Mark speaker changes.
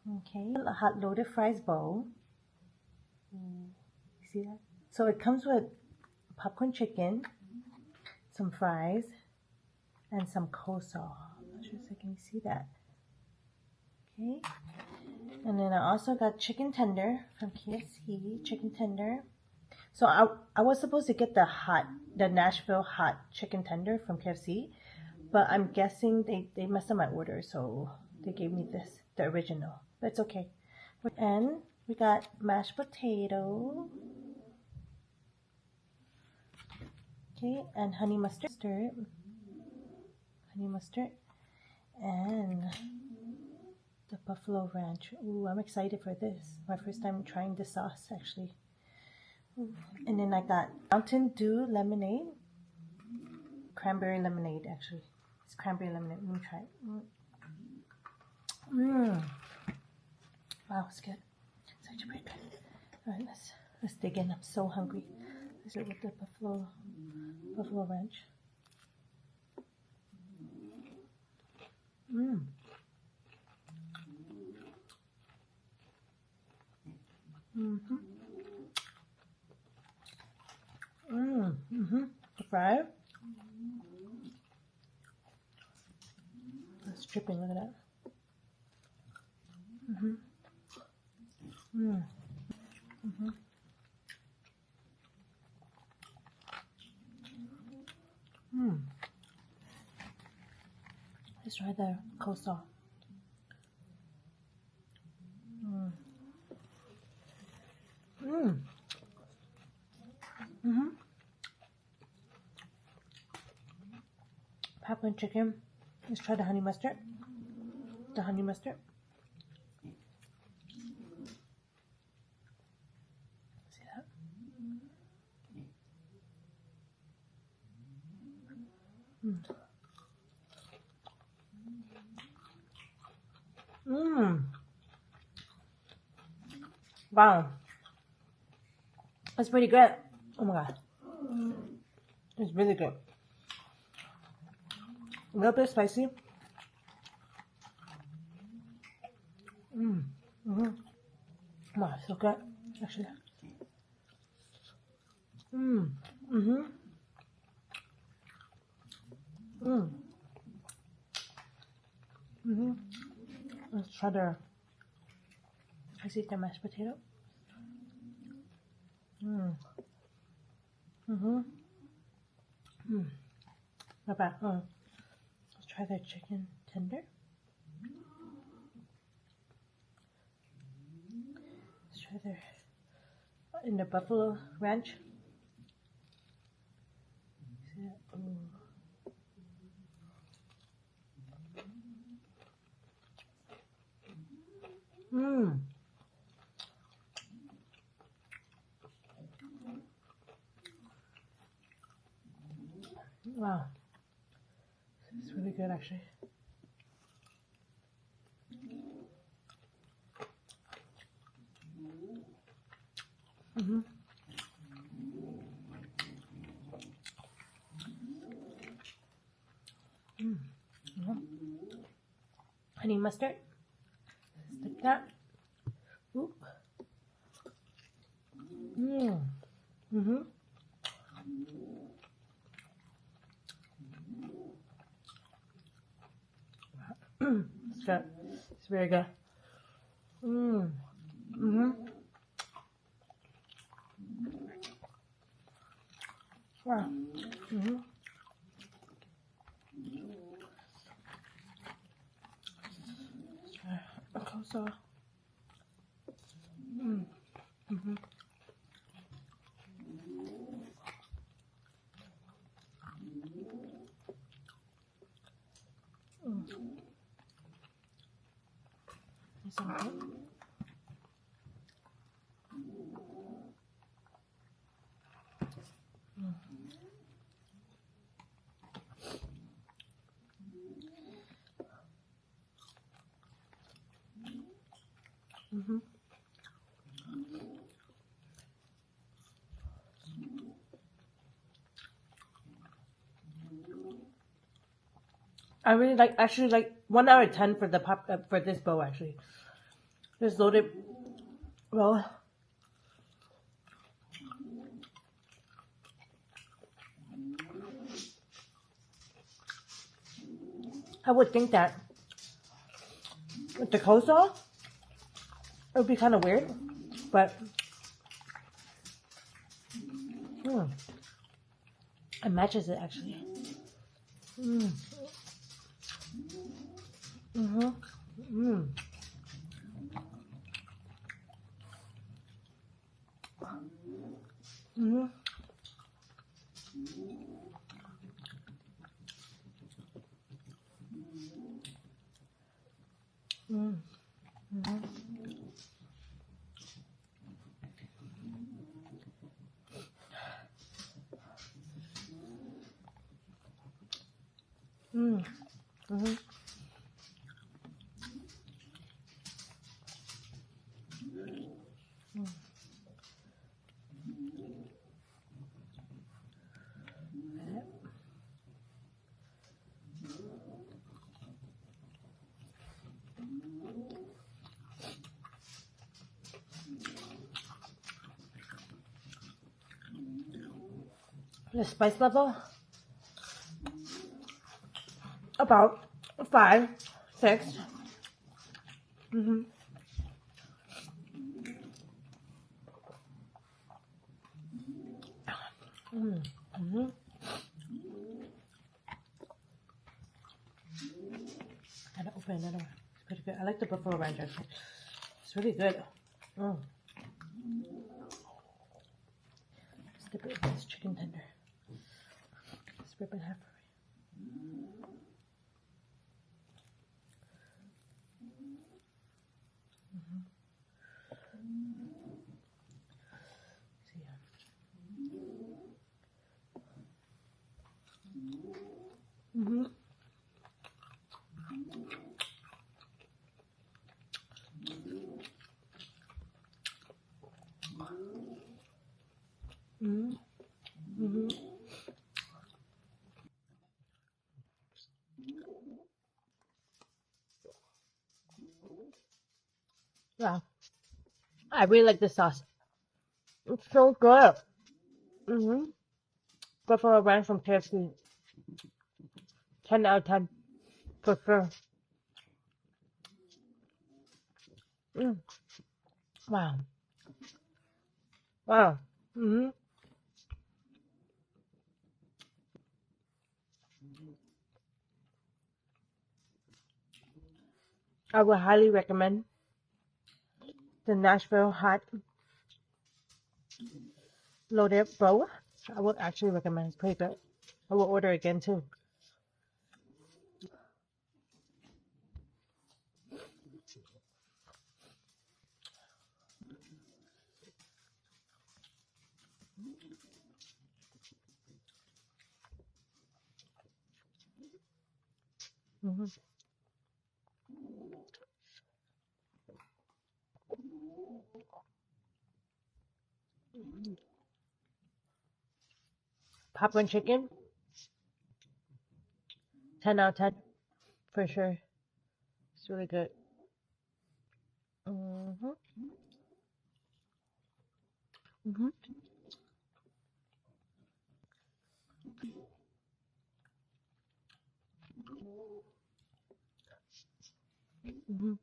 Speaker 1: Okay, a hot loaded fries bowl. You see that? So it comes with popcorn chicken, some fries, and some coleslaw. I'm not sure if I can see that. Okay. And then I also got chicken tender from KFC, chicken tender. So I was supposed to get the Nashville hot chicken tender from KFC, but I'm guessing they messed up my order, so they gave me this, the original. But it's okay. And we got mashed potato. Okay, and honey mustard. Honey mustard. And the buffalo ranch. Ooh, I'm excited for this. My first time trying this sauce, actually. Ooh. And then I got Mountain Dew lemonade. Cranberry lemonade, actually. It's cranberry lemonade. Let me try it. Wow, it's good. It's actually pretty good. Alright, let's dig in. I'm so hungry. Let's start with the buffalo ranch. The fry. It's dripping, look at that. Let's try the coleslaw. Popcorn chicken. Let's try the honey mustard. The honey mustard. See that? Wow. That's pretty good. Oh my god. It's really good. A little bit spicy. Wow, so good, actually. Let's try the mashed potato. Not bad. Let's try the chicken tender. Let's try in the buffalo ranch. See that? Wow, it's really good, actually. Honey mustard. Stick that. Oop. It's good. It's very good. Wow. Let's try a coleslaw. I actually like 1 out of 10 for the for this bowl actually. This loaded roll. I would think that with the coleslaw, it would be kind of weird, but it matches it actually. Mm. Mhm. Mm. Mhm. Mm. Mhm. Mm. Mhm. The spice level, about 5, 6. Mhm. Mm. Mhm. Gotta open another one. It's pretty good. I like the buffalo ranch actually. It's really good. Mm. Let's dip it in this chicken tender. Let's rip it half. See ya. Mhm. Mhm. Mhm. Yeah, I really like this sauce. It's so good. Mhm. Buffalo ranch from KFC. 10 out of 10 for sure. Mm. Wow. Wow. Mhm. I would highly recommend the Nashville hot loaded bowl. I would actually recommend. It's pretty good. I will order again too. Mhm. Popcorn chicken, 10 out of 10 for sure. It's really good. Mhm. Mhm. Mhm.